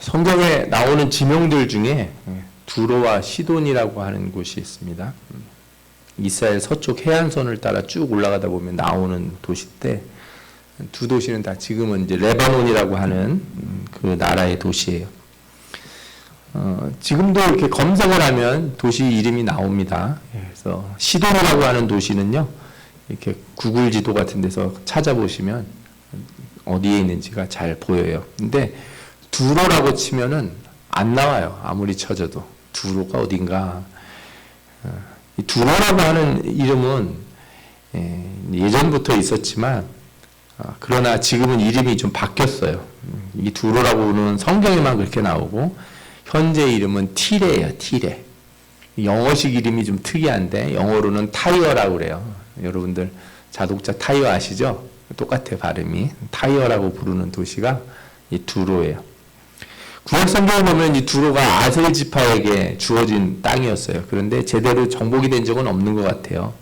성경에 나오는 지명들 중에 두로와 시돈이라고 하는 곳이 있습니다. 이스라엘 서쪽 해안선을 따라 쭉 올라가다 보면 나오는 도시인데 두 도시는 다 지금은 이제 레바논이라고 하는 그 나라의 도시예요. 지금도 이렇게 검색을 하면 도시 이름이 나옵니다. 그래서 시돈이라고 하는 도시는요, 이렇게 구글 지도 같은 데서 찾아보시면 어디에 있는지가 잘 보여요. 근데 두로라고 치면은 안 나와요. 아무리 쳐져도. 두로가 어딘가. 이 두로라고 하는 이름은 예전부터 있었지만, 그러나 지금은 이름이 좀 바뀌었어요. 이 두로라고는 성경에만 그렇게 나오고, 현재 이름은 티레예요, 티레. 영어식 이름이 좀 특이한데, 영어로는 타이어라고 그래요. 여러분들 자동차 타이어 아시죠? 똑같아, 발음이. 타이어라고 부르는 도시가 이 두로예요. 구약 성경을 보면 이 두로가 아셀 지파에게 주어진 땅이었어요. 그런데 제대로 정복이 된 적은 없는 것 같아요.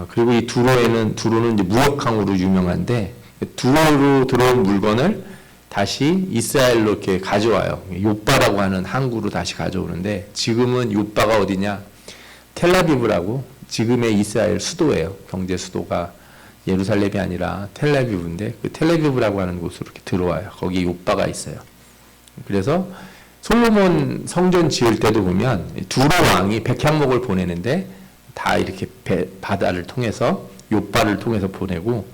그리고 이 두로는 이제 무역항으로 유명한데, 두로로 들어온 물건을 다시 이스라엘로 이렇게 가져와요. 요바라고 하는 항구로 다시 가져오는데, 지금은 요바가 어디냐? 텔아비브라고 지금의 이스라엘 수도예요. 경제 수도가 예루살렘이 아니라 텔아비브인데, 그 텔아비브라고 하는 곳으로 이렇게 들어와요. 거기에 요바가 있어요. 그래서 솔로몬 성전 지을 때도 보면 두로 왕이 백향목을 보내는데 다 이렇게 바다를 통해서 요바를 통해서 보내고,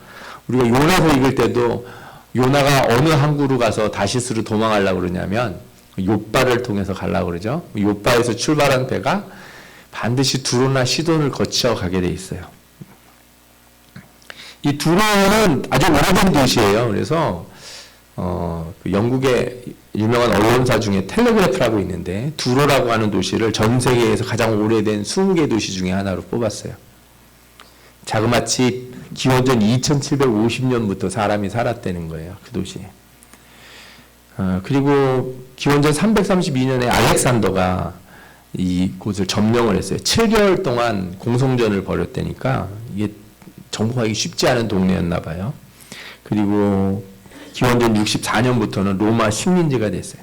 우리가 요나서 읽을 때도 요나가 어느 항구로 가서 다시스로 도망하려고 그러냐면 요바를 통해서 가려고 그러죠. 요바에서 출발한 배가 반드시 두로나 시돈을 거쳐 가게 돼 있어요. 이 두로는 아주 오래된 도시예요. 그래서 그 영국의 유명한 언론사 중에 텔레그래프라고 있는데, 두로라고 하는 도시를 전 세계에서 가장 오래된 20개 도시 중에 하나로 뽑았어요. 자그마치 기원전 2750년부터 사람이 살았다는 거예요, 그 도시에. 그리고 기원전 332년에 알렉산더가 이곳을 점령을 했어요. 7개월 동안 공성전을 벌였다니까 이게 정복하기 쉽지 않은 동네였나 봐요. 그리고 기원전 64년부터는 로마 식민지가 됐어요.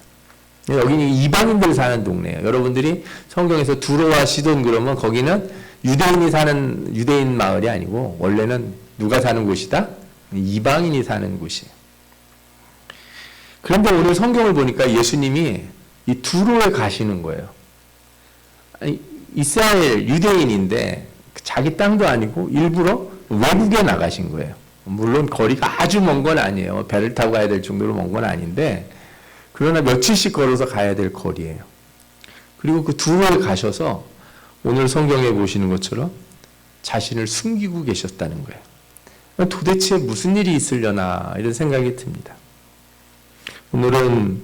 여기는 이방인들 사는 동네예요. 여러분들이 성경에서 두로와 시돈 그러면 거기는 유대인이 사는 유대인 마을이 아니고 원래는 누가 사는 곳이다? 이방인이 사는 곳이에요. 그런데 오늘 성경을 보니까 예수님이 이 두로에 가시는 거예요. 아니, 이스라엘 유대인인데 자기 땅도 아니고 일부러 외국에 나가신 거예요. 물론 거리가 아주 먼 건 아니에요. 배를 타고 가야 될 정도로 먼 건 아닌데, 그러나 며칠씩 걸어서 가야 될 거리예요. 그리고 그 두로에 가셔서 오늘 성경에 보시는 것처럼 자신을 숨기고 계셨다는 거예요. 도대체 무슨 일이 있으려나 이런 생각이 듭니다. 오늘은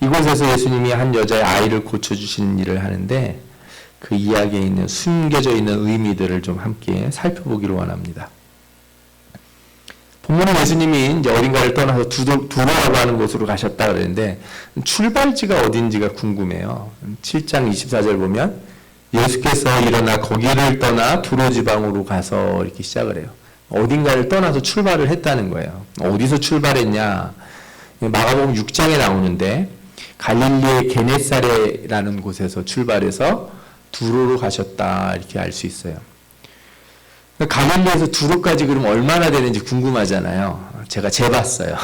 이곳에서 예수님이 한 여자의 아이를 고쳐주시는 일을 하는데, 그 이야기에 있는 숨겨져 있는 의미들을 좀 함께 살펴보기를 원합니다. 본문은 예수님이 이제 어딘가를 떠나서 두로라고 하는 곳으로 가셨다 그랬는데, 출발지가 어딘지가 궁금해요. 7장 24절 보면 예수께서 일어나 거기를 떠나 두로 지방으로 가서 이렇게 시작을 해요. 어딘가를 떠나서 출발을 했다는 거예요. 어디서 출발했냐? 마가복음 6장에 나오는데 갈릴리의 게네사레라는 곳에서 출발해서 두로로 가셨다 이렇게 알 수 있어요. 갈릴리에서 두로까지 그럼 얼마나 되는지 궁금하잖아요. 제가 재봤어요.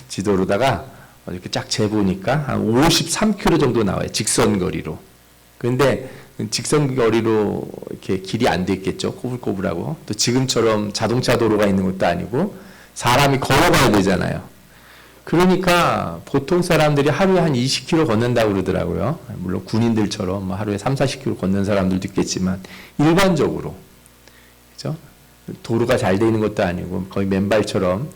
지도로다가 이렇게 쫙 재보니까 한 53km 정도 나와요. 직선거리로. 그런데 직선거리로 이렇게 길이 안 돼 있겠죠. 꼬불꼬불하고. 또 지금처럼 자동차 도로가 있는 것도 아니고 사람이 걸어가야 되잖아요. 그러니까 보통 사람들이 하루에 한 20km 걷는다고 그러더라고요. 물론 군인들처럼 뭐 하루에 3, 40km 걷는 사람들도 있겠지만 일반적으로. 그죠? 도로가 잘 돼 있는 것도 아니고 거의 맨발처럼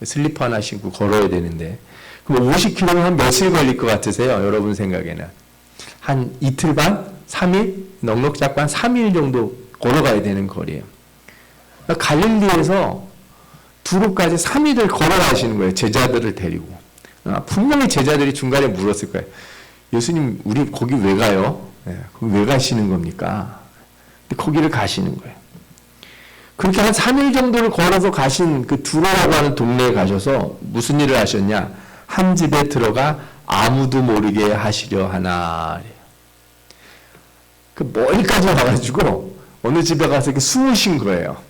슬리퍼 하나 신고 걸어야 되는데, 그럼 50km면 한 며칠 걸릴 것 같으세요? 여러분 생각에는 한 이틀 반? 3일? 넉넉 잡고 한 3일 정도 걸어가야 되는 거리예요. 그러니까 갈릴리에서 두로까지 3일을 걸어가시는 거예요. 제자들을 데리고. 분명히 제자들이 중간에 물었을 거예요. 예수님, 우리 거기 왜 가요? 거기 왜 가시는 겁니까? 근데 거기를 가시는 거예요. 그렇게 한 3일 정도를 걸어서 가신 그 두로라고 하는 동네에 가셔서 무슨 일을 하셨냐? 한 집에 들어가 아무도 모르게 하시려 하나. 그 멀리까지 와가지고 어느 집에 가서 이렇게 숨으신 거예요.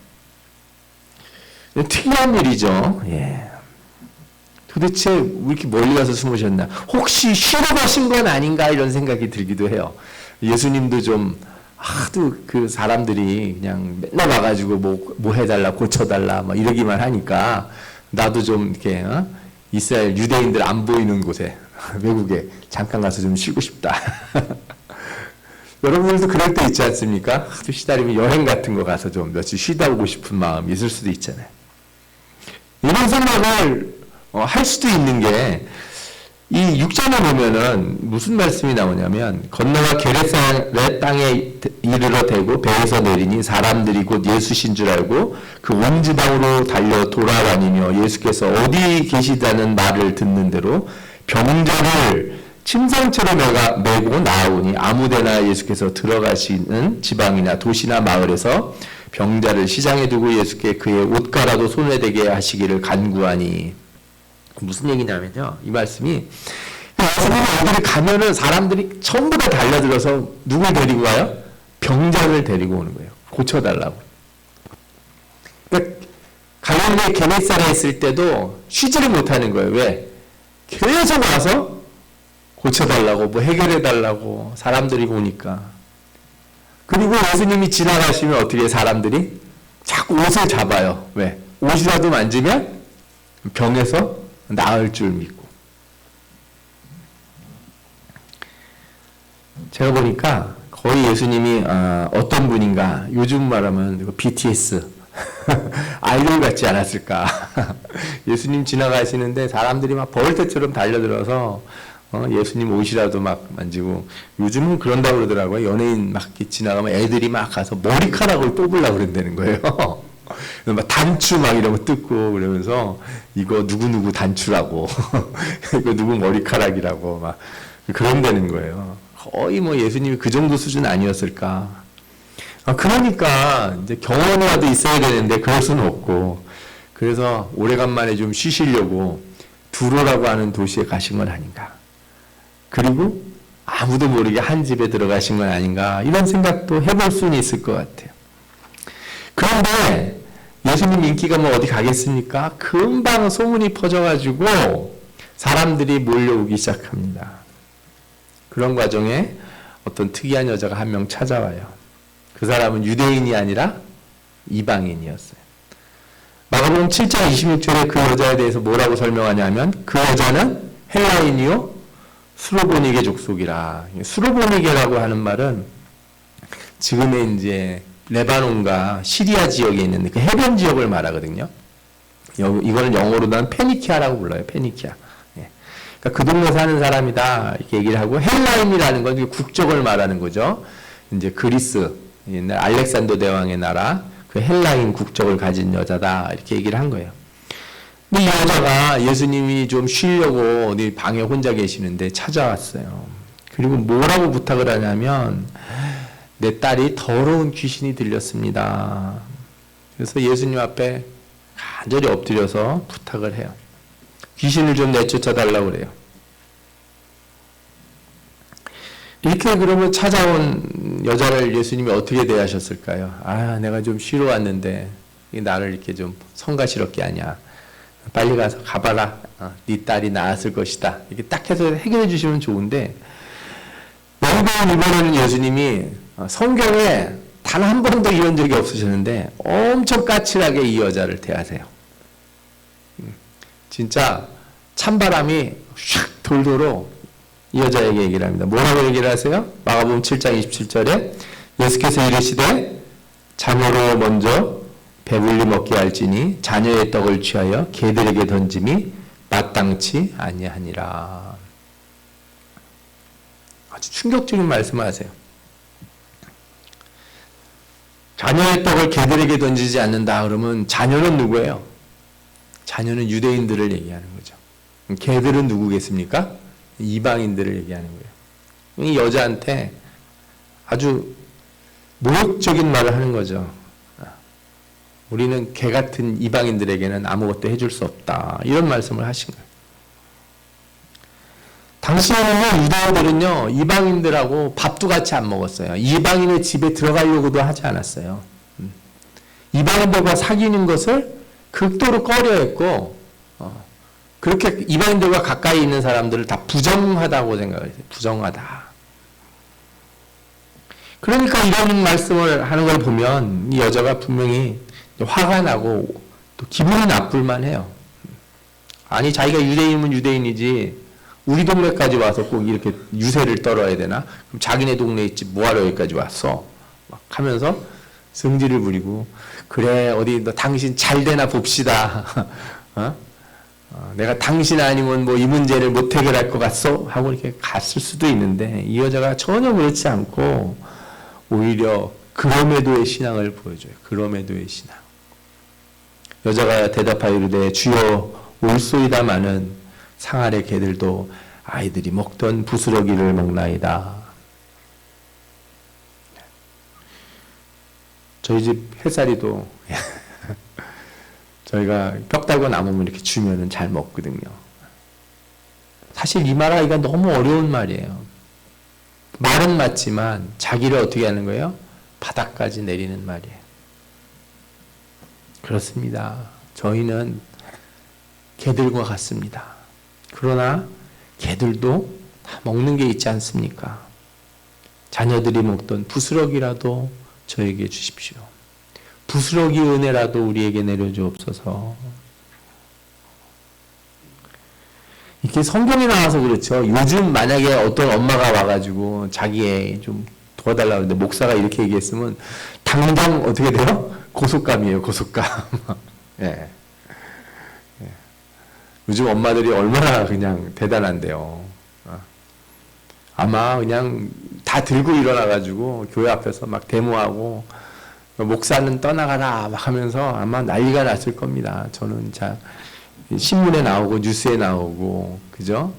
특이한 일이죠. 예. 도대체 왜 이렇게 멀리 가서 숨으셨나? 혹시 쉬러 가신 건 아닌가 이런 생각이 들기도 해요. 예수님도 좀 하도 그 사람들이 그냥 맨날 와가지고 뭐 해달라 고쳐달라 막 이러기만 하니까 나도 좀 이렇게 이스라엘 유대인들 안 보이는 곳에 외국에 잠깐 가서 좀 쉬고 싶다. 여러분들도 그럴 때 있지 않습니까? 하도 시달리면 여행 같은 거 가서 좀 며칠 쉬다 오고 싶은 마음이 있을 수도 있잖아요. 이런 생각을 할 수도 있는 게 이 6장에 보면은 무슨 말씀이 나오냐면 건너가 게네사렛 땅에 이르러 대고 배에서 내리니 사람들이 곧 예수신 줄 알고 그 온 지방으로 달려 돌아다니며 예수께서 어디 계시다는 말을 듣는 대로 병자를 침상처럼 메고 나오니 아무데나 예수께서 들어가시는 지방이나 도시나 마을에서 병자를 시장에 두고 예수께 그의 옷가라도 손에 대게 하시기를 간구하니. 무슨 얘기냐면요. 이 말씀이 예수님이 어디를 가면은 사람들이 전부 다 달려들어서 누굴 데리고 와요? 병자를 데리고 오는 거예요. 고쳐달라고. 그러니까 갈릴리 게네사렛에 있을 때도 쉬지를 못하는 거예요. 왜? 계속 와서 고쳐달라고 뭐 해결해달라고 사람들이 오니까. 그리고 예수님이 지나가시면 어떻게 사람들이 자꾸 옷을 잡아요. 왜? 옷이라도 만지면 병에서 나을 줄 믿고. 제가 보니까 거의 예수님이 어떤 분인가 요즘 말하면 BTS 아이돌 같지 않았을까. 예수님 지나가시는데 사람들이 막 벌떼처럼 달려들어서 예수님 옷이라도 막 만지고. 요즘은 그런다고 그러더라고요. 연예인 막 지나가면 애들이 막 가서 머리카락을 뽑으려고 그런다는 거예요. 막 단추 막 이런 거 뜯고 그러면서 이거 누구누구 단추라고 이거 누구 머리카락이라고 막 그런다는 거예요. 거의 뭐 예수님이 그 정도 수준 아니었을까. 그러니까 이제 경험이라도 있어야 되는데 그럴 수는 없고, 그래서 오래간만에 좀 쉬시려고 두로라고 하는 도시에 가신 건 아닌가. 그리고 아무도 모르게 한 집에 들어가신 건 아닌가, 이런 생각도 해볼 수는 있을 것 같아요. 그런데 예수님 인기가 뭐 어디 가겠습니까? 금방 소문이 퍼져가지고 사람들이 몰려오기 시작합니다. 그런 과정에 어떤 특이한 여자가 한 명 찾아와요. 그 사람은 유대인이 아니라 이방인이었어요. 마가복음 7장 26절에 그 여자에 대해서 뭐라고 설명하냐면 그 여자는 헬라인이요 수로보니게 족속이라. 수로보니게라고 하는 말은 지금의 이제 레바논과 시리아 지역에 있는 그 해변 지역을 말하거든요. 이거는 영어로는 페니키아라고 불러요. 페니키아. 예. 그러니까 그 동네 사는 사람이다 이렇게 얘기를 하고, 헬라인이라는 건 국적을 말하는 거죠. 이제 그리스, 옛날 알렉산더 대왕의 나라 그 헬라인 국적을 가진 여자다 이렇게 얘기를 한 거예요. 근데 이 여자가 예수님이 좀 쉬려고 어디 방에 혼자 계시는데 찾아왔어요. 그리고 뭐라고 부탁을 하냐면 내 딸이 더러운 귀신이 들렸습니다. 그래서 예수님 앞에 간절히 엎드려서 부탁을 해요. 귀신을 좀 내쫓아달라고 그래요. 이렇게 그러면 찾아온 여자를 예수님이 어떻게 대하셨을까요? 내가 좀 쉬러 왔는데 나를 이렇게 좀 성가시럽게 하냐. 빨리 가서 가봐라. 네 딸이 나았을 것이다. 이렇게 딱 해서 해결해 주시면 좋은데, 영광 이번에는 예수님이 성경에 단 한 번도 이런 적이 없으셨는데 엄청 까칠하게 이 여자를 대하세요. 진짜 찬바람이 샥 돌도록 이 여자에게 얘기를 합니다. 뭐라고 얘기를 하세요? 마가복음 7장 27절에 예수께서 이르시되 자녀로 먼저 배불리 먹게 할지니 자녀의 떡을 취하여 개들에게 던짐이 마땅치 아니하니라. 아주 충격적인 말씀을 하세요. 자녀의 떡을 개들에게 던지지 않는다 그러면 자녀는 누구예요? 자녀는 유대인들을 얘기하는 거죠. 개들은 누구겠습니까? 이방인들을 얘기하는 거예요. 이 여자한테 아주 모욕적인 말을 하는 거죠. 우리는 개 같은 이방인들에게는 아무것도 해줄 수 없다. 이런 말씀을 하신 거예요. 당시에는 유대인들은요, 이방인들하고 밥도 같이 안 먹었어요. 이방인의 집에 들어가려고도 하지 않았어요. 이방인들과 사귀는 것을 극도로 꺼려했고, 그렇게 이방인들과 가까이 있는 사람들을 다 부정하다고 생각했어요. 부정하다. 그러니까 이런 말씀을 하는 걸 보면 이 여자가 분명히 화가 나고 또 기분이 나쁠만 해요. 아니, 자기가 유대인이면 유대인이지 우리 동네까지 와서 꼭 이렇게 유세를 떨어야 되나? 그럼 자기네 동네에 있지 뭐하러 여기까지 왔어? 막 하면서 성질을 부리고, 그래, 어디 너 당신 잘 되나 봅시다. 내가 당신 아니면 뭐 이 문제를 못 해결할 것 같소? 하고 이렇게 갔을 수도 있는데, 이 여자가 전혀 그렇지 않고 오히려 그럼에도의 신앙을 보여줘요. 그럼에도의 신앙. 여자가 대답하여 이르되 주여 올소이다마는 상 아래 개들도 아이들이 먹던 부스러기를 먹나이다. 저희 집 햇살이도 저희가 뼈 달고 남으면 이렇게 주면은 잘 먹거든요. 사실 이 말하기가 너무 어려운 말이에요. 말은 맞지만 자기를 어떻게 하는 거예요? 바닥까지 내리는 말이에요. 그렇습니다. 저희는 개들과 같습니다. 그러나 개들도 다 먹는 게 있지 않습니까? 자녀들이 먹던 부스러기라도 저에게 주십시오. 부스러기 은혜라도 우리에게 내려주옵소서. 이렇게 성경에 나와서 그렇죠. 요즘 만약에 어떤 엄마가 와가지고 자기애 좀 도와달라고 하는데 목사가 이렇게 얘기했으면 당장 어떻게 돼요? 고속감이에요, 고속감. 예. 요즘 엄마들이 얼마나 그냥 대단한데요. 아마 그냥 다 들고 일어나가지고 교회 앞에서 막 데모하고 목사는 떠나가라 막 하면서 아마 난리가 났을 겁니다. 저는 자 신문에 나오고 뉴스에 나오고, 그죠?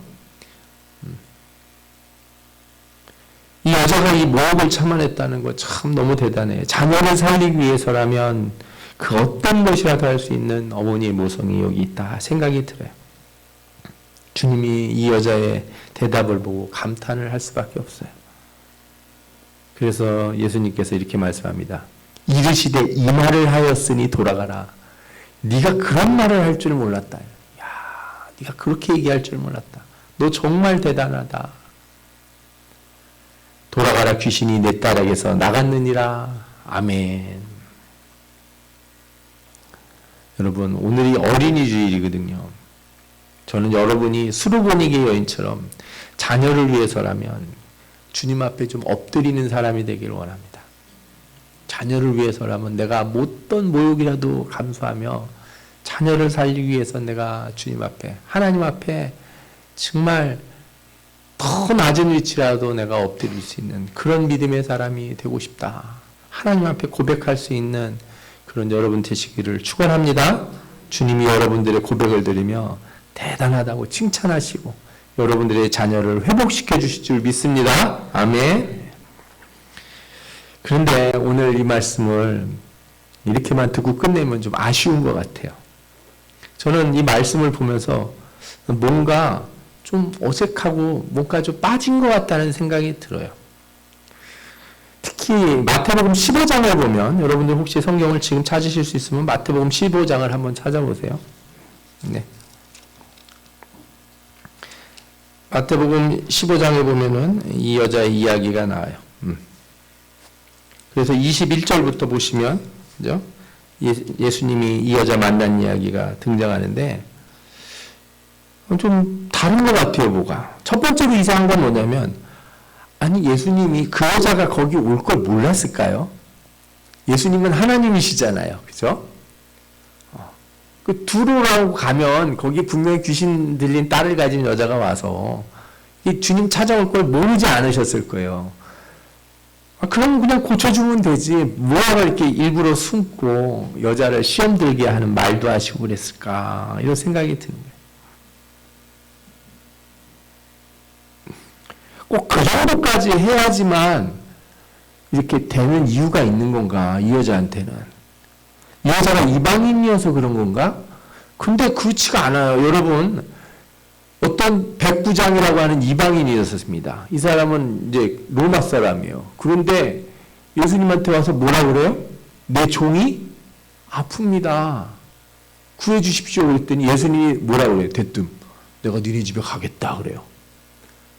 이 여자가 이 모욕을 참아냈다는 거 참 너무 대단해요. 자녀를 살리기 위해서라면 그 어떤 것이라도 할 수 있는 어머니의 모성이 여기 있다 생각이 들어요. 주님이 이 여자의 대답을 보고 감탄을 할 수밖에 없어요. 그래서 예수님께서 이렇게 말씀합니다. 이르시되 이 말을 하였으니 돌아가라. 네가 그런 말을 할 줄 몰랐다. 야, 네가 그렇게 얘기할 줄 몰랐다. 너 정말 대단하다. 돌아가라, 귀신이 내 딸에게서 나갔느니라. 아멘. 여러분, 오늘이 어린이 주일이거든요. 저는 여러분이 수르보니게 여인처럼 자녀를 위해서라면 주님 앞에 좀 엎드리는 사람이 되기를 원합니다. 자녀를 위해서라면 내가 못던 모욕이라도 감수하며 자녀를 살리기 위해서 내가 주님 앞에, 하나님 앞에 정말 더 낮은 위치라도 내가 엎드릴 수 있는 그런 믿음의 사람이 되고 싶다. 하나님 앞에 고백할 수 있는 그런 여러분 되시기를 축원합니다. 주님이 여러분들의 고백을 들으며 대단하다고 칭찬하시고 여러분들의 자녀를 회복시켜 주실 줄 믿습니다. 아멘. 그런데 오늘 이 말씀을 이렇게만 듣고 끝내면 좀 아쉬운 것 같아요. 저는 이 말씀을 보면서 뭔가 좀 어색하고 뭔가 좀 빠진 것 같다는 생각이 들어요. 특히 마태복음 15장을 보면, 여러분들 혹시 성경을 지금 찾으실 수 있으면 마태복음 15장을 한번 찾아보세요. 네. 마태복음 15장에 보면은 이 여자의 이야기가 나와요. 그래서 21절부터 보시면, 그죠? 예수님이 이 여자 만난 이야기가 등장하는데, 좀 다른 것 같아요, 뭐가. 첫 번째로 이상한 건 뭐냐면, 아니, 예수님이 그 여자가 거기 올 걸 몰랐을까요? 예수님은 하나님이시잖아요. 그죠? 그 두로라고 가면, 거기 분명히 귀신 들린 딸을 가진 여자가 와서, 이 주님 찾아올 걸 모르지 않으셨을 거예요. 그럼 그냥 고쳐주면 되지. 뭐하러 이렇게 일부러 숨고 여자를 시험 들게 하는 말도 하시고 그랬을까. 이런 생각이 드는 거예요. 꼭 그 정도까지 해야지만 이렇게 되는 이유가 있는 건가, 이 여자한테는. 이 여자가 이방인이어서 그런 건가? 근데 그렇지가 않아요. 여러분, 어떤 어떤 백부장이라고 하는 이방인이었습니다. 이 사람은 이제 로마 사람이에요. 그런데 예수님한테 와서 뭐라 그래요? 내 종이 아픕니다. 구해 주십시오. 그랬더니 예수님이 뭐라 그래요? 대뜸 내가 니네 집에 가겠다 그래요.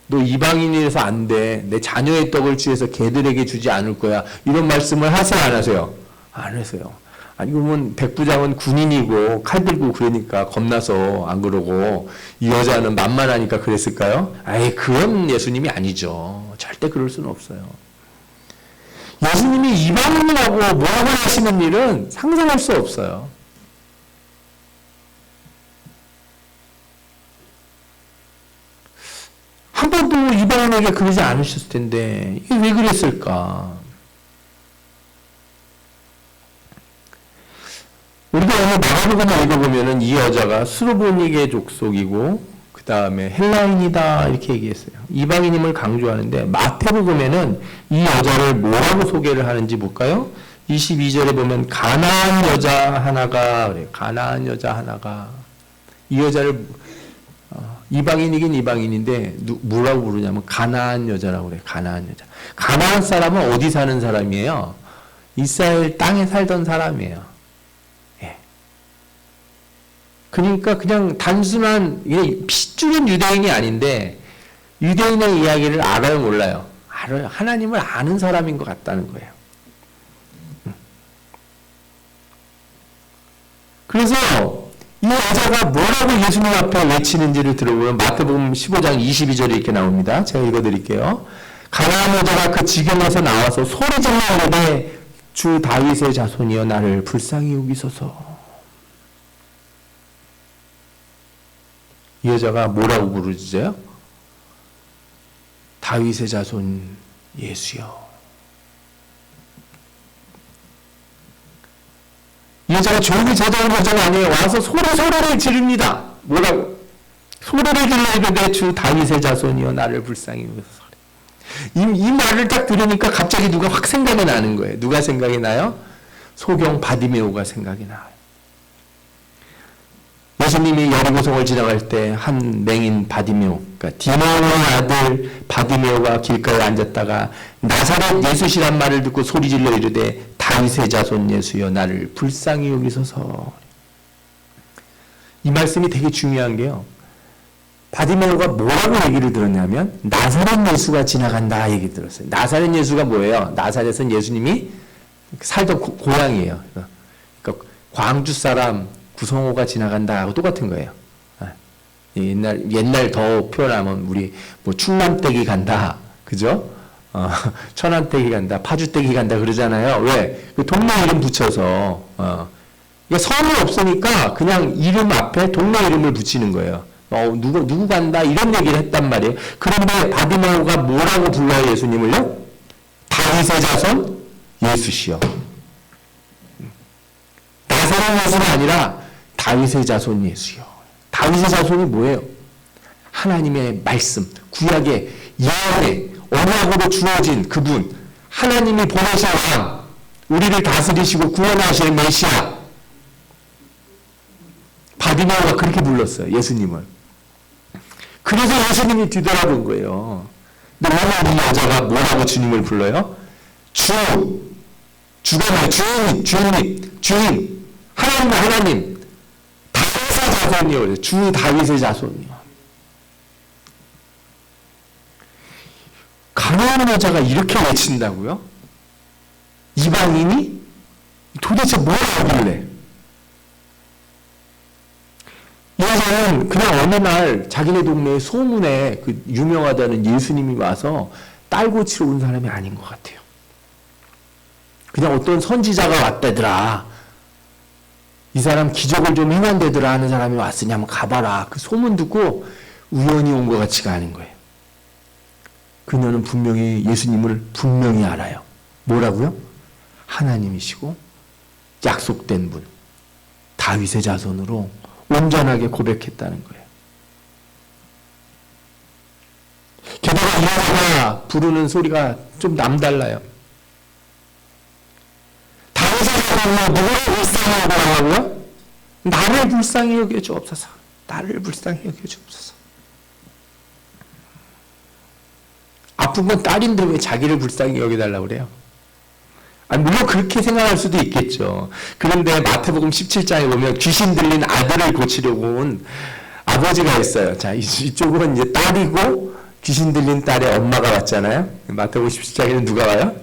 너 이방인이라서 안 돼. 내 자녀의 떡을 취해서 개들에게 주지 않을 거야. 이런 말씀을 하세요, 안 하세요? 안 하세요. 아니 그러면 백부장은 군인이고 칼 들고 그러니까 겁나서 안 그러고 이 여자는 만만하니까 그랬을까요? 아이 그런 예수님이 아니죠. 절대 그럴 수는 없어요. 예수님이 이방인이라고 뭐라고 하시는 일은 상상할 수 없어요. 한 번도 이방인에게 그러지 않으셨을 텐데 이게 왜 그랬을까? 우리가 오늘 마가복음을 읽어보면은 이 여자가 스로보니게 족속이고 그 다음에 헬라인이다 이렇게 얘기했어요. 이방인임을 강조하는데 마태복음에는 이 여자를 뭐라고 소개를 하는지 볼까요? 22절에 보면 가나안 여자 하나가 그래요. 가나안 여자 하나가 이 여자를 이방인이긴 이방인인데 뭐라고 부르냐면 가나안 여자라고 그래요. 가나안 여자. 가나안 사람은 어디 사는 사람이에요? 이스라엘 땅에 살던 사람이에요. 예. 그러니까 그냥 단순한 핏줄은 유대인이 아닌데 유대인의 이야기를 알아요, 몰라요? 알아요. 하나님을 아는 사람인 것 같다는 거예요. 그래서 이 여자가 뭐라고 예수님 앞에 외치는지를 들어보면 마태복음 15장 22절에 이렇게 나옵니다. 제가 읽어드릴게요. 가나안 여자가 그 지경에서 나와서 소리질러 이르되 주 다윗의 자손이여 나를 불쌍히 여기소서. 이 여자가 뭐라고 부르지요? 다윗의 자손 예수여. 이 여자가 조용히 저장한 여자가 아니에요. 와서 소리를 지릅니다. 뭐라고? 소리를 질러이르되 주 다윗의 자손이여 나를 불쌍히 여기소서. 이 말을 딱 들으니까 갑자기 누가 확 생각이 나는 거예요. 누가 생각이 나요? 소경 바디메오가 생각이 나요. 예수님이 여리고성을 지나갈 때 한 맹인 바디메오, 그러니까 디모의 아들 바디메오가 길가에 앉았다가 나사렛 예수시란 말을 듣고 소리질러 이르되 다윗의 자손 예수여 나를 불쌍히 여기소서. 이 말씀이 되게 중요한 게요. 바디메오가 뭐라고 얘기를 들었냐면 나사렛 예수가 지나간다 얘기 들었어요. 나사렛 예수가 뭐예요? 나사렛은 예수님이 살던 고향이에요. 그러니까 광주 사람 구성호가 지나간다하고 똑같은 거예요. 옛날 더 표현하면 우리 뭐 충남댁이 간다, 그죠? 천안댁이 간다, 파주댁이 간다 그러잖아요. 왜? 그 동네 이름 붙여서 그러니까 성이 없으니까 그냥 이름 앞에 동네 이름을 붙이는 거예요. 누구 간다 이런 얘기를 했단 말이에요. 그런데 바디메오가 뭐라고 불러요 예수님을요? 다윗의 자손 예수시여. 나사렛 예수가 아니라 다윗의 자손 예수요. 다윗의 자손이 뭐예요? 하나님의 말씀, 구약의 예언의 언약으로 주어진 그분, 하나님이 보내신 왕, 우리를 다스리시고 구원하실 메시아. 바디메오가 그렇게 불렀어요, 예수님을. 그래서 예수님이 뒤돌아본 거예요. 근데 오늘 이 여자가 뭐라고 주님을 불러요? 주가 뭐예요? 주님, 하나님, 다윗의 자손이요. 주 다윗의 자손이요. 가나안 여자가 이렇게 외친다고요? 이방인이? 도대체 뭘 하길래? 이 여자는 그냥 어느 날 자기네 동네에 소문에 그 유명하다는 예수님이 와서 딸 고치러 온 사람이 아닌 것 같아요. 그냥 어떤 선지자가 왔다더라. 이 사람 기적을 좀 행한다더라 하는 사람이 왔으니 한번 가봐라. 그 소문 듣고 우연히 온 것 같지가 않은 거예요. 그녀는 분명히 예수님을 분명히 알아요. 뭐라고요? 하나님이시고 약속된 분, 다윗의 자손으로 온전하게 고백했다는 거예요. 게다가 이 여자가 부르는 소리가 좀 남달라요. 다윗의 자손으로 누구를 불쌍히 여기라고요? 나를 불쌍히 여겨주옵소서. 나를 불쌍히 여겨주옵소서. 아픈 건 딸인데 왜 자기를 불쌍히 여겨달라고 그래요? 아니, 물론 그렇게 생각할 수도 있겠죠. 그런데 마태복음 17장에 보면 귀신 들린 아들을 고치려고 온 아버지가 있어요. 자, 이쪽은 이제 딸이고 귀신 들린 딸의 엄마가 왔잖아요. 마태복음 17장에는 누가 와요?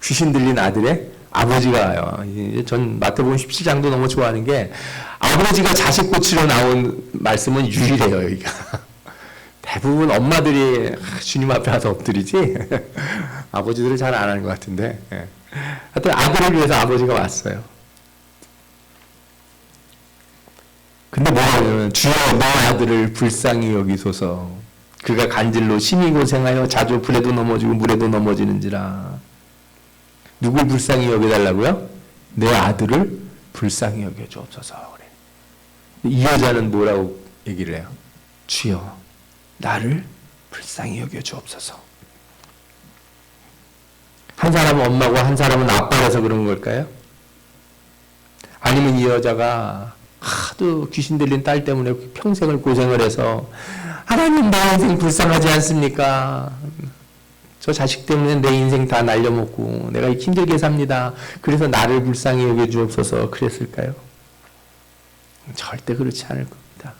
귀신 들린 아들의 아버지가 와요. 전 마태복음 17장도 너무 좋아하는 게 아버지가 자식 고치러 나온 말씀은 유일해요, 여기가. 대부분 엄마들이 주님 앞에 와서 엎드리지 아버지들은 잘 안 하는 것 같은데, 하여튼 아들을 위해서 아버지가 왔어요. 근데 뭐냐면 주여 너 아들을 불쌍히 여기소서. 그가 간질로 심히 고생하여 자주 불에도 넘어지고 물에도 넘어지는지라. 누굴 불쌍히 여겨달라고요? 내 아들을 불쌍히 여겨주옵소서. 그래. 이 여자는 뭐라고 얘기를 해요? 주여 나를 불쌍히 여겨주옵소서. 한 사람은 엄마고 한 사람은 아빠라서 그런 걸까요? 아니면 이 여자가 하도 귀신 들린 딸 때문에 평생을 고생을 해서 하나님 내 인생 불쌍하지 않습니까? 저 자식 때문에 내 인생 다 날려먹고 내가 힘들게 삽니다. 그래서 나를 불쌍히 여겨주옵소서 그랬을까요? 절대 그렇지 않을 겁니다.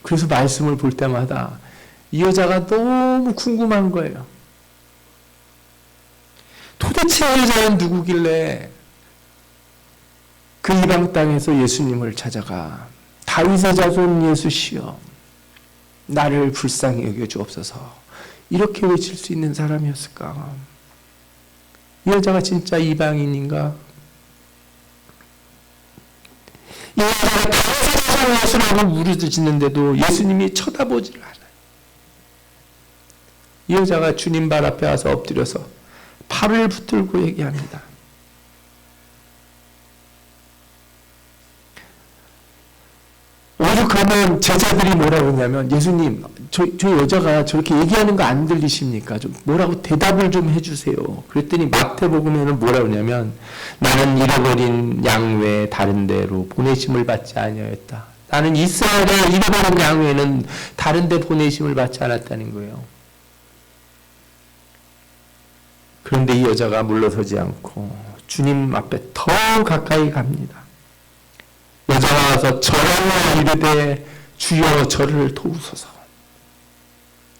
그래서 말씀을 볼 때마다 이 여자가 너무 궁금한 거예요. 도대체 이 여자는 누구길래 그 이방 땅에서 예수님을 찾아가 다윗의 자손 예수시여 나를 불쌍히 여겨주옵소서 이렇게 외칠 수 있는 사람이었을까? 이 여자가 진짜 이방인인가? 이 여자가 다윗의 자손 예수라고 부르짖는데도 예수님이 쳐다보질 않아요. 이 여자가 주님 발 앞에 와서 엎드려서 팔을 붙들고 얘기합니다. 오히려 그러면 제자들이 뭐라고 했냐면 예수님 저 여자가 저렇게 얘기하는 거 안 들리십니까? 좀 뭐라고 대답을 좀 해주세요. 그랬더니 마태복음에는 뭐라고 하냐면 나는 잃어버린 양 외에 다른 데로 보내심을 받지 아니하였다. 나는 이스라엘의 잃어버린 양 외에는 다른 데 보내심을 받지 않았다는 거예요. 그런데 이 여자가 물러서지 않고 주님 앞에 더 가까이 갑니다. 여자가 와서 절하며 이르되 주여 저를 도우소서.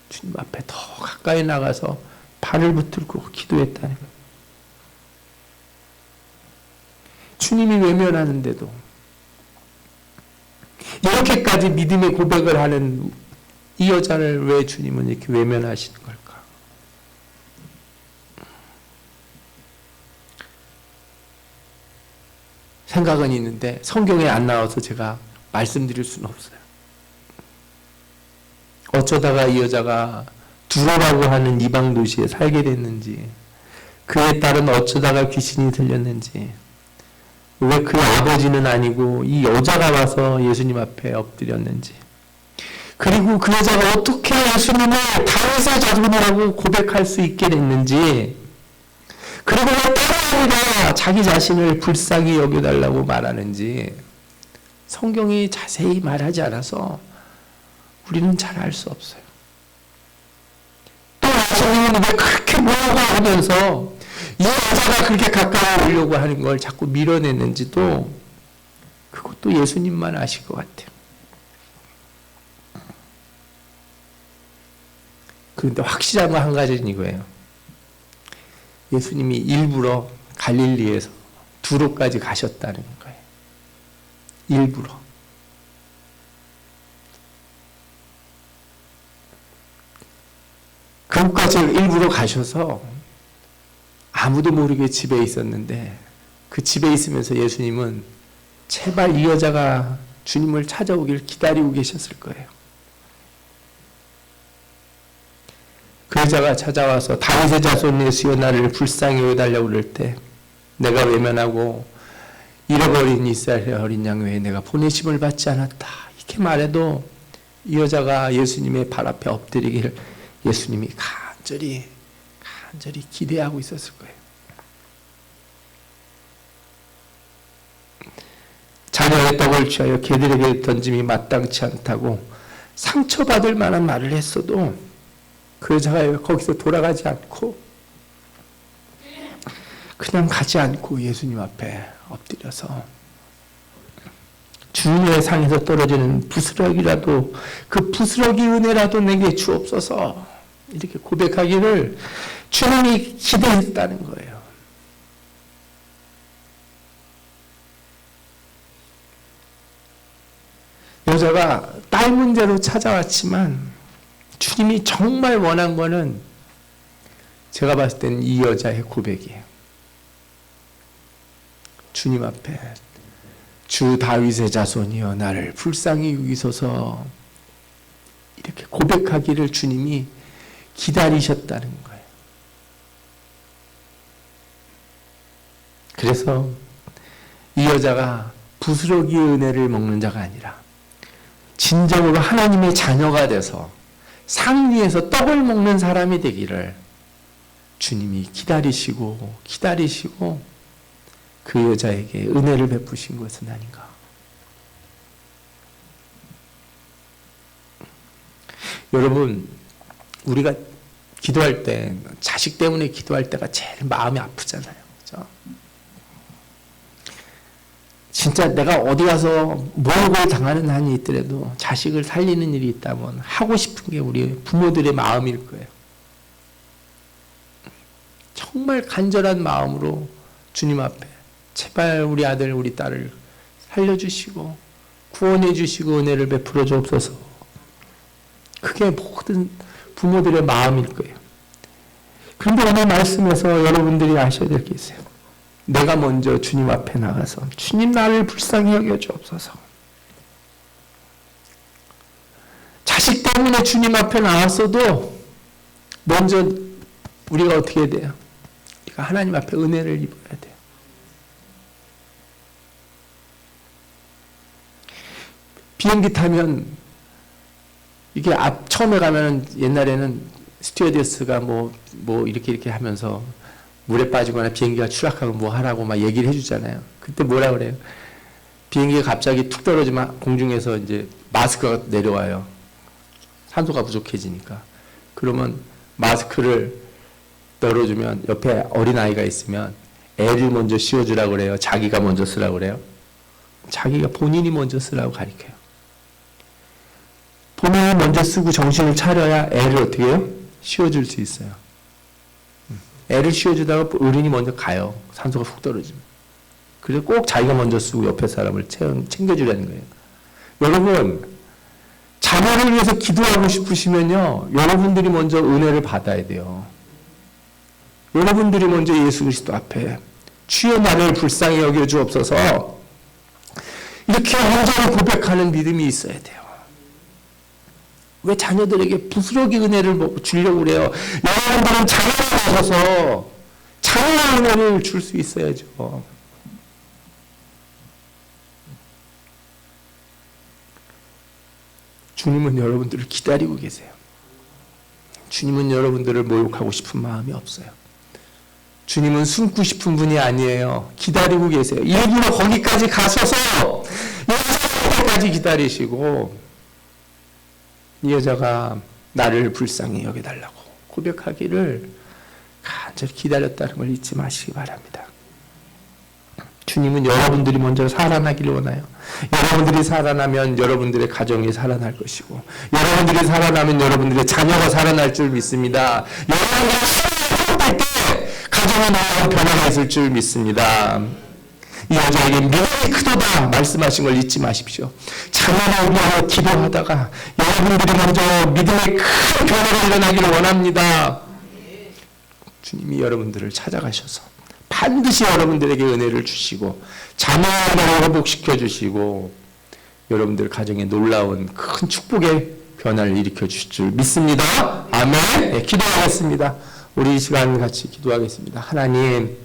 주님 앞에 더 가까이 나가서 발을 붙들고 기도했다는 거예요. 주님이 외면하는데도 이렇게까지 믿음의 고백을 하는 이 여자를 왜 주님은 이렇게 외면하시는 걸까? 생각은 있는데 성경에 안 나와서 제가 말씀드릴 수는 없어요. 어쩌다가 이 여자가 두로라고 하는 이방 도시에 살게 됐는지, 그의 딸은 어쩌다가 귀신이 들렸는지, 왜 그 아버지는 아니고 이 여자가 와서 예수님 앞에 엎드렸는지, 그리고 그 여자가 어떻게 예수님을 다윗의 자손이라고 고백할 수 있게 됐는지, 그리고 왜 다른 아니라 자기 자신을 불쌍히 여겨달라고 말하는지 성경이 자세히 말하지 않아서 우리는 잘 알 수 없어요. 또 예수님은 왜 그렇게 뭐라고 하면서 이 여자가 그렇게 가까이 오려고 하는 걸 자꾸 밀어내는지도 그것도 예수님만 아실 것 같아요. 그런데 확실한 거 한 가지는 이거예요. 예수님이 일부러 갈릴리에서 두로까지 가셨다는 거예요. 일부러. 그곳까지 일부러 가셔서 아무도 모르게 집에 있었는데 그 집에 있으면서 예수님은 제발 이 여자가 주님을 찾아오길 기다리고 계셨을 거예요. 그 여자가 찾아와서 다윗의 자손 예수여 나를 불쌍히 여겨달라고 그럴 때 내가 외면하고 잃어버린 이스라엘의 어린 양 외에 내가 보내심을 받지 않았다. 이렇게 말해도 이 여자가 예수님의 발 앞에 엎드리길 예수님이 간절히 기대하고 있었을 거예요. 자녀의 떡을 취하여 개들에게 던짐이 마땅치 않다고 상처받을 만한 말을 했어도 그 여자가 거기서 돌아가지 않고 그냥 가지 않고 예수님 앞에 엎드려서 주님의 상에서 떨어지는 부스러기라도 그 부스러기 은혜라도 내게 주옵소서 이렇게 고백하기를 주님이 기대했다는 거예요. 여자가 딸 문제로 찾아왔지만 주님이 정말 원한 거는 제가 봤을 때는 이 여자의 고백이에요. 주님 앞에 주 다윗의 자손이여 나를 불쌍히 여기소서 이렇게 고백하기를 주님이 기다리셨다는 거예요. 그래서 이 여자가 부스러기의 은혜를 먹는 자가 아니라 진정으로 하나님의 자녀가 돼서 상 위에서 떡을 먹는 사람이 되기를 주님이 기다리시고 그 여자에게 은혜를 베푸신 것은 아닌가. 여러분, 우리가 기도할 때 자식 때문에 기도할 때가 제일 마음이 아프잖아요. 그렇죠? 진짜 내가 어디 가서 모욕을 당하는 한이 있더라도 자식을 살리는 일이 있다면 하고 싶은 게 우리 부모들의 마음일 거예요. 정말 간절한 마음으로 주님 앞에 제발 우리 아들 우리 딸을 살려주시고 구원해 주시고 은혜를 베풀어 주옵소서. 그게 모든 부모들의 마음일 거예요. 그런데 오늘 말씀에서 여러분들이 아셔야 될 게 있어요. 내가 먼저 주님 앞에 나가서 주님 나를 불쌍히 여겨 주옵소서. 자식 때문에 주님 앞에 나왔어도 먼저 우리가 어떻게 해야 돼요? 우리가 하나님 앞에 은혜를 입어야 돼요. 비행기 타면 이게 처음에 가면은 옛날에는 스튜어디스가 뭐 이렇게 하면서 물에 빠지거나 비행기가 추락하면 뭐 하라고 막 얘기를 해주잖아요. 그때 뭐라 그래요? 비행기가 갑자기 툭 떨어지면 공중에서 이제 마스크가 내려와요. 산소가 부족해지니까. 그러면 마스크를 떨어주면 옆에 어린아이가 있으면 애를 먼저 씌워주라고 그래요? 자기가 먼저 쓰라고 그래요? 자기가 본인이 먼저 쓰라고 가르쳐요. 본인이 먼저 쓰고 정신을 차려야 애를 어떻게 해요? 씌워줄 수 있어요. 애를 씌워주다가 어른이 먼저 가요. 산소가 훅 떨어지면. 그래서 꼭 자기가 먼저 쓰고 옆에 사람을 챙겨주라는 거예요. 여러분, 자녀를 위해서 기도하고 싶으시면요, 여러분들이 먼저 은혜를 받아야 돼요. 여러분들이 먼저 예수 그리스도 앞에 주여 나를 불쌍히 여겨 주옵소서 이렇게 온전히 고백하는 믿음이 있어야 돼요. 왜 자녀들에게 부스러기 은혜를 주려고 그래요? 여러분들은 자녀가 가셔서 자녀의 은혜를 줄 수 있어야죠. 주님은 여러분들을 기다리고 계세요. 주님은 여러분들을 모욕하고 싶은 마음이 없어요. 주님은 숨고 싶은 분이 아니에요. 기다리고 계세요. 일부러 거기까지 가셔서 여자까지 기다리시고 이 여자가 나를 불쌍히 여겨달라고 고백하기를 간절히 기다렸다는 걸 잊지 마시기 바랍니다. 주님은 여러분들이 먼저 살아나기를 원해요. 여러분들이 살아나면 여러분들의 가정이 살아날 것이고 여러분들이 살아나면 여러분들의 자녀가 살아날 줄 믿습니다. 여러분들이 살아날 때 가정에 나아가 변화가 있을 줄 믿습니다. 이 여자에게 믿음이 크도다 말씀하신 걸 잊지 마십시오. 자녀를 위하여 기도하다가 여러분들이 먼저 믿음의 큰 변화가 일어나기를 원합니다. 주님이 여러분들을 찾아가셔서 반드시 여러분들에게 은혜를 주시고 자녀를 회복시켜 주시고 여러분들 가정에 놀라운 큰 축복의 변화를 일으켜 주실 줄 믿습니다. 아멘. 네, 기도하겠습니다. 우리 이 시간 같이 기도하겠습니다. 하나님,